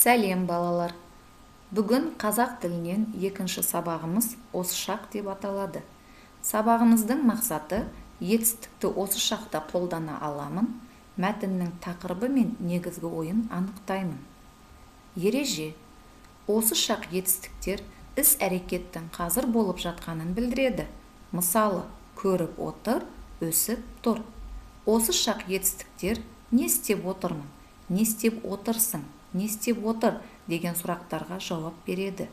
Сәлем балалар. Бүгін қазақ тілінен екінші сабағымыз осы шақ деп аталады. Сабағымыздың мақсаты етістікті осы шақта қолдана аламын, мәтіннің тақырыбы мен негізгі ойын анықтаймын. Ереже: осы шақ етістіктер іс-әрекеттің қазір болып жатқанын білдіреді. Мысалы, көріп отыр, өсіп тұр. Осы шақ етістіктер не істеп отырмын, не істеп отырсың, не істеп отыр деген сұрақтарға жауап береді.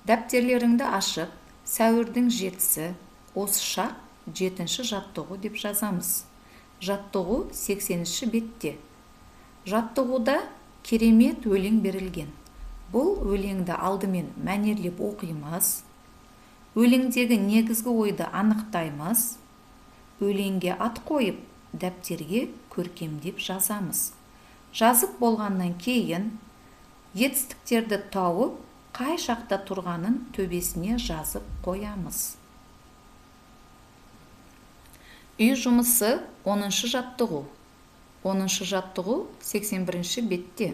Дәптерлеріңді ашып, сәуірдің 7-сі, осы шақ 7-ші жаттығу деп жазамыз. Жаттығу 80-ші бетте. Жаттығуда керемет өлең берілген. Бұл өлеңді алдымен мәнерлеп оқимыз. Өлеңдегі негізгі ойды анықтаймыз. Өлеңге ат қойып, дәптерге көркемдеп жазамыз. Жазып болғаннан кейін етістіктерді тауып, қай шақта тұрғанын төбесіне жазып қоямыз. Үй жұмысы 10-шы жаттығу. 10-шы жаттығу 81-ші бетте.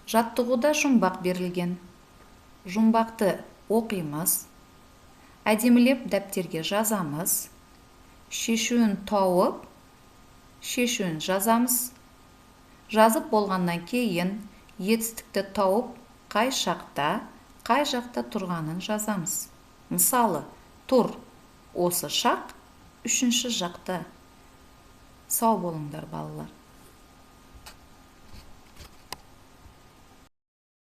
Жаттығуда жұмбақ берілген. Жұмбақты оқимыз. Әдемілеп дәптерге жазамыз. Шешуін тауып, шешуін жазамыз. Жазып болғаннан кейін етістікті тауып, қай шақта, қай жақта тұрғанын жазамыз. Мысалы, тұр, осы шақ 3-ші жақта. Сау болыңдар балалар.